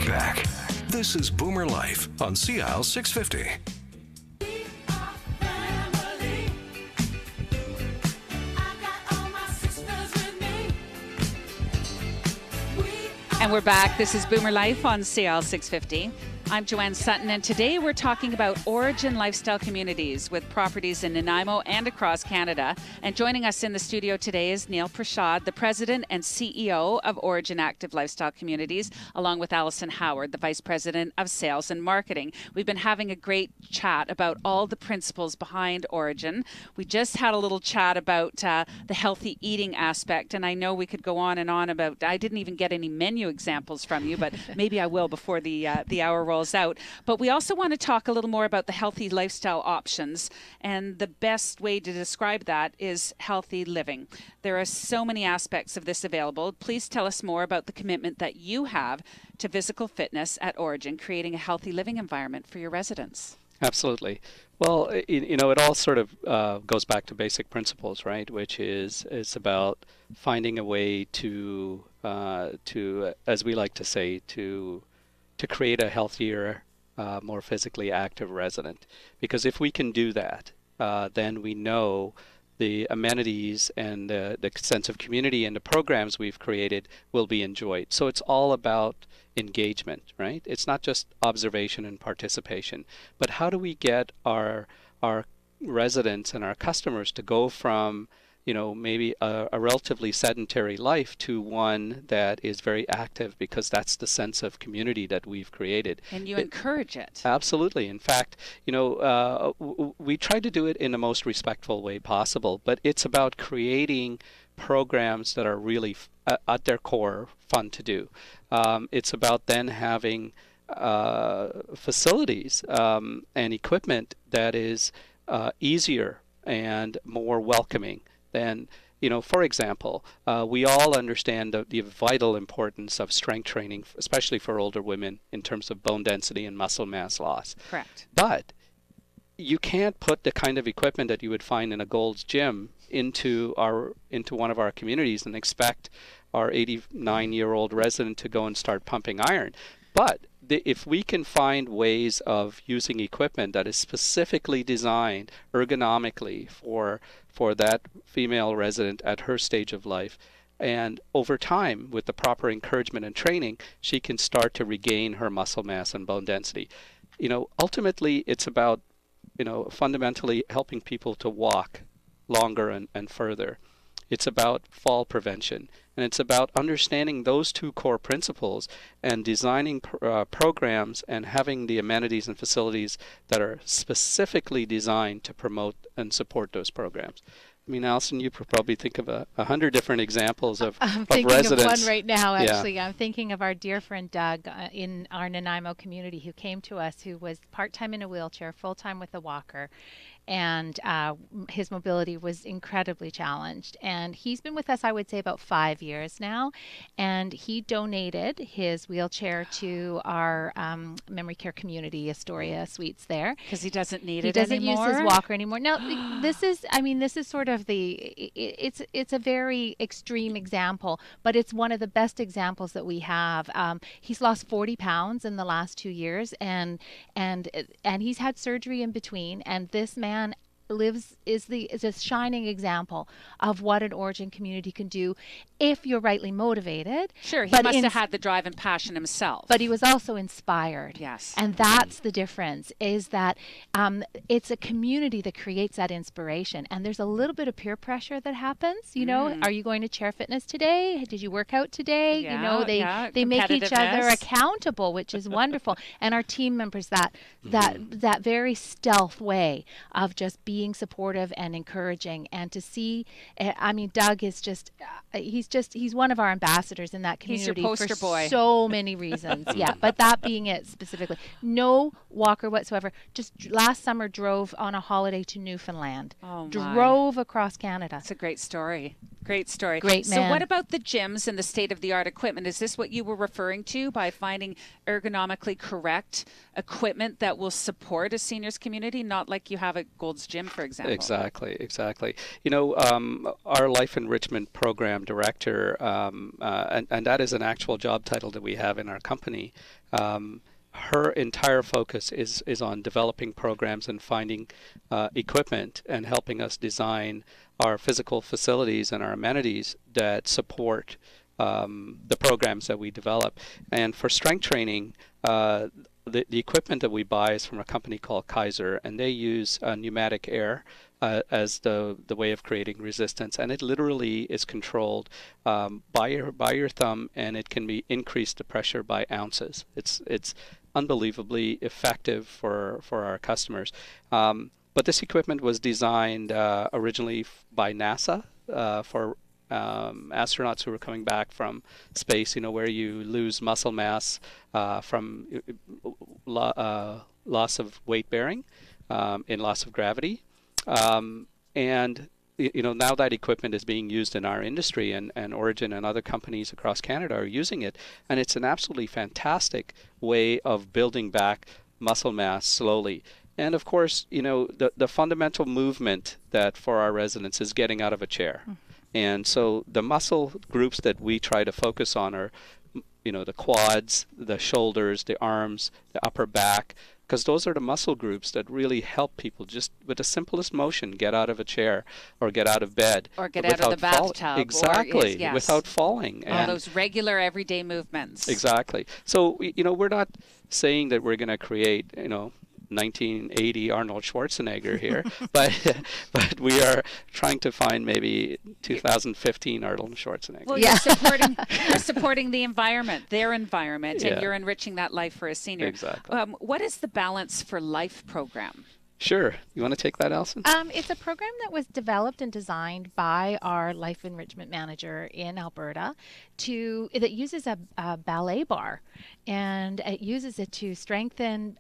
back. This is Boomer Life on CL 650. And we're back. This is Boomer Life on CL 650. I'm Joanne Sutton, and today we're talking about Origin Lifestyle Communities with properties in Nanaimo and across Canada. And joining us in the studio today is Neil Prashad, the President and CEO of Origin Active Lifestyle Communities, along with Alison Howard, the Vice President of Sales and Marketing. We've been having a great chat about all the principles behind Origin. We just had a little chat about the healthy eating aspect, and I know we could go on and on about, I didn't even get any menu examples from you, but maybe I will before the hour rolls out. But we also want to talk a little more about the healthy lifestyle options, and the best way to describe that is healthy living. There are so many aspects of this available. Please tell us more about the commitment that you have to physical fitness at Origin, creating a healthy living environment for your residents. Absolutely. Well, it all sort of goes back to basic principles, right? Which is it's about finding a way to as we like to say, to create a healthier, more physically active resident. Because if we can do that, then we know the amenities and the sense of community and the programs we've created will be enjoyed. So it's all about engagement, right? It's not just observation and participation, but how do we get our residents and our customers to go from maybe a relatively sedentary life to one that is very active, because that's the sense of community that we've created. And you encourage it. Absolutely. In fact, we try to do it in the most respectful way possible, but it's about creating programs that are really, at their core, fun to do. It's about then having facilities and equipment that is easier and more welcoming. Then, for example, we all understand the vital importance of strength training, especially for older women, in terms of bone density and muscle mass loss. Correct. But you can't put the kind of equipment that you would find in a Gold's Gym into one of our communities and expect our 89-year-old resident to go and start pumping iron. But if we can find ways of using equipment that is specifically designed ergonomically for that female resident at her stage of life, and over time, with the proper encouragement and training, she can start to regain her muscle mass and bone density. Ultimately, it's about, fundamentally helping people to walk longer and further. It's about fall prevention, and it's about understanding those two core principles and designing programs and having the amenities and facilities that are specifically designed to promote and support those programs. I mean, Alison, you probably think of 100 different examples of residents. I'm thinking of one right now, actually. Yeah. I'm thinking of our dear friend Doug in our Nanaimo community, who came to us, who was part-time in a wheelchair, full-time with a walker. And his mobility was incredibly challenged. And he's been with us, I would say, about 5 years now. And he donated his wheelchair to our memory care community, Astoria Suites there. Because he doesn't need it anymore. He doesn't use his walker anymore. Now, this is sort of it's a very extreme example, but it's one of the best examples that we have. He's lost 40 pounds in the last 2 years, and he's had surgery in between. And this man is a shining example of what an Origin community can do if you're rightly motivated. Sure, he must have had the drive and passion himself. But he was also inspired. Yes. And that's the difference, is that it's a community that creates that inspiration. And there's a little bit of peer pressure that happens. Are you going to chair fitness today? Did you work out today? Yeah, they make each other accountable, which is wonderful. And our team members, that very stealth way of just being supportive and encouraging, and to see, Doug is just, he's one of our ambassadors in that community. He's your poster boy. So many reasons. Yeah, but that being it specifically. No walker whatsoever. Just last summer drove on a holiday to Newfoundland. Oh my. Drove across Canada. It's a great story. Great story. Great man. So what about the gyms and the state-of-the-art equipment? Is this what you were referring to by finding ergonomically correct equipment that will support a seniors community, not like you have at Gold's Gym, for example? Exactly. You know, our life enrichment program director, and that is an actual job title that we have in our company. Her entire focus is on developing programs and finding equipment and helping us design our physical facilities and our amenities that support the programs that we develop. And for strength training, the equipment that we buy is from a company called Kaiser, and they use pneumatic air as the way of creating resistance, and it literally is controlled by your thumb, and it can be increased the pressure by ounces. It's unbelievably effective for our customers. But this equipment was designed originally by NASA for astronauts who were coming back from space, you know, where you lose muscle mass from loss of weight bearing and loss of gravity. And you know, now that equipment is being used in our industry, and Origin and other companies across Canada are using it, and it's an absolutely fantastic way of building back muscle mass slowly. And of course, you know, the fundamental movement that for our residents is getting out of a chair. And so the muscle groups that we try to focus on are, you know, the quads, the shoulders, the arms, the upper back, because those are the muscle groups that really help people just with the simplest motion get out of a chair or get out of bed. Or get out of the bathtub. Exactly, yes. without falling. All those regular everyday movements. Exactly. So, you know, we're not saying that we're going to create, you know, 1980 Arnold Schwarzenegger here, but we are trying to find maybe 2015 Arnold Schwarzenegger. Well, you're supporting the environment, their environment, and you're enriching that life for a senior. Exactly. What is the Balance for Life program? Sure. You want to take that, Alison? It's a program that was developed and designed by our life enrichment manager in Alberta that uses a ballet bar, and it uses it to strengthen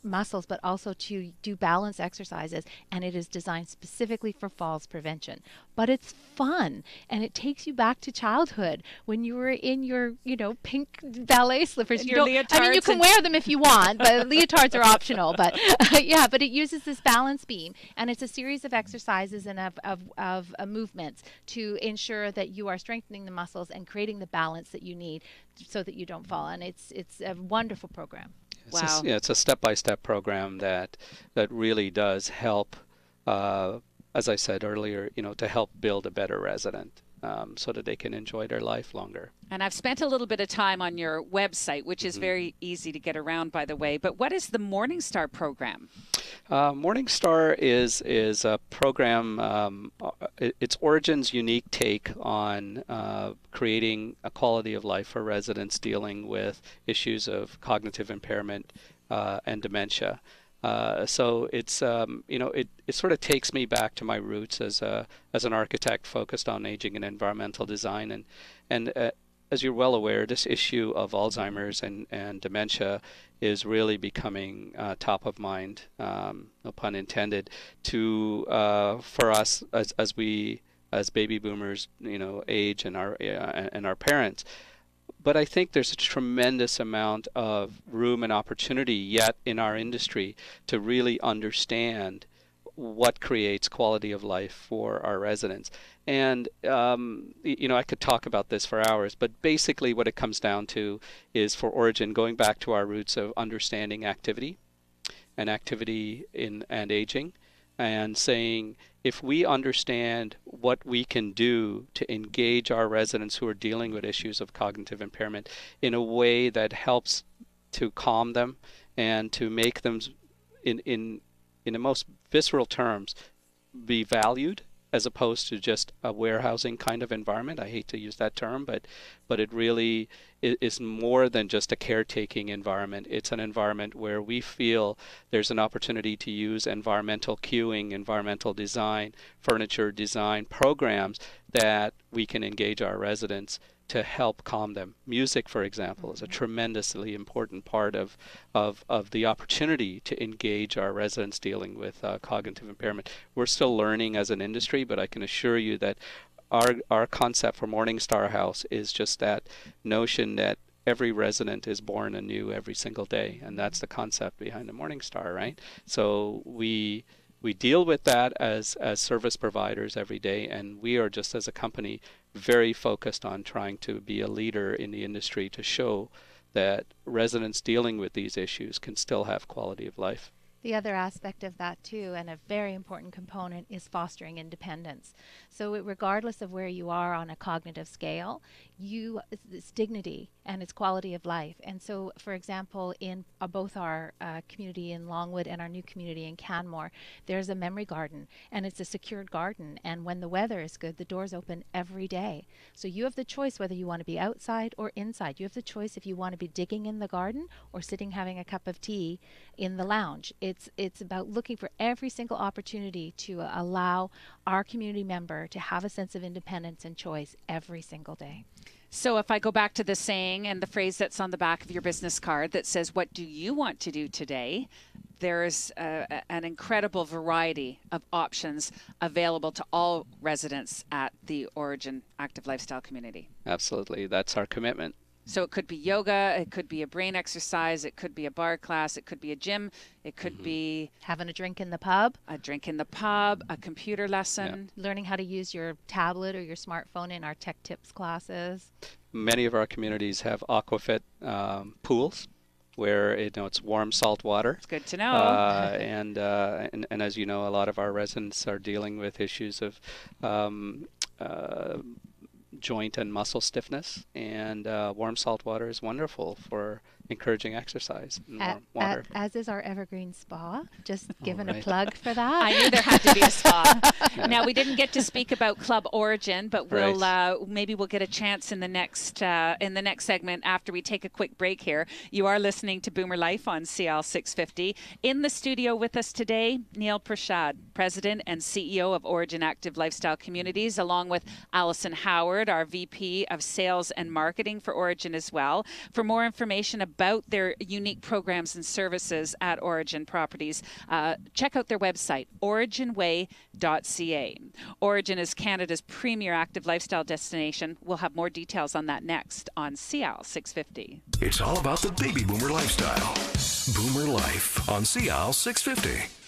muscles, but also to do balance exercises, and it is designed specifically for falls prevention. But it's fun, and it takes you back to childhood when you were in your, you know, pink ballet slippers. And your leotards. I mean, you can wear them if you want, but leotards are optional. But yeah, but it uses this balance beam, and it's a series of exercises and of movements to ensure that you are strengthening the muscles and creating the balance that you need so that you don't fall. And it's a wonderful program. Wow. It's a step-by-step program that really does help, as I said earlier, you know, to help build a better resident. So that they can enjoy their life longer. And I've spent a little bit of time on your website, which is very easy to get around, by the way. But what is the Morningstar program? Morningstar is a program. It's Origin's unique take on creating a quality of life for residents dealing with issues of cognitive impairment and dementia. So it's you know, it sort of takes me back to my roots as an architect focused on aging and environmental design, and as you're well aware, this issue of Alzheimer's and dementia is really becoming top of mind, no pun intended, for us as baby boomers, you know, age and our parents. But I think there's a tremendous amount of room and opportunity yet in our industry to really understand what creates quality of life for our residents. And, you know, I could talk about this for hours, but basically what it comes down to is for Origin, going back to our roots of understanding activity and aging, and saying, if we understand what we can do to engage our residents who are dealing with issues of cognitive impairment in a way that helps to calm them and to make them, in the most visceral terms, be valued, as opposed to just a warehousing kind of environment. I hate to use that term, but it really is more than just a caretaking environment. It's an environment where we feel there's an opportunity to use environmental cueing, environmental design, furniture design programs that we can engage our residents to help calm them. Music, for example, is a tremendously important part of the opportunity to engage our residents dealing with cognitive impairment. We're still learning as an industry, but I can assure you that our concept for Morningstar House is just that notion that every resident is born anew every single day, and that's the concept behind the Morningstar, right? So we deal with that as service providers every day, and we are just as a company very focused on trying to be a leader in the industry to show that residents dealing with these issues can still have quality of life. The other aspect of that too, and a very important component, is fostering independence. So regardless of where you are on a cognitive scale, it's dignity and it's quality of life. And so, for example, in both our community in Longwood and our new community in Canmore, there's a memory garden, and it's a secured garden. And when the weather is good, the doors open every day. So you have the choice whether you want to be outside or inside. You have the choice if you want to be digging in the garden or sitting having a cup of tea in the lounge. It's about looking for every single opportunity to allow our community member to have a sense of independence and choice every single day. So if I go back to the saying and the phrase that's on the back of your business card that says, what do you want to do today? There's an incredible variety of options available to all residents at the Origin Active Lifestyle Community. Absolutely. That's our commitment. So it could be yoga, it could be a brain exercise, it could be a bar class, it could be a gym, it could be having a drink in the pub, a computer lesson, learning how to use your tablet or your smartphone in our tech tips classes. Many of our communities have aquafit pools where it's warm salt water. It's good to know. And as you know, a lot of our residents are dealing with issues of joint and muscle stiffness, and warm salt water is wonderful for encouraging exercise in warm water. As is our Evergreen Spa. Just giving a plug for that. I knew there had to be a spa. Now, we didn't get to speak about Club Origin, but maybe we'll get a chance in the next segment after we take a quick break here. You are listening to Boomer Life on CL 650. In the studio with us today, Neil Prashad, President and CEO of Origin Active Lifestyle Communities, along with Allison Howard, our VP of Sales and Marketing for Origin as well. For more information about their unique programs and services at Origin Properties, check out their website, originway.ca. Origin is Canada's premier active lifestyle destination. We'll have more details on that next on CL 650. It's all about the baby boomer lifestyle. Boomer Life on CL 650.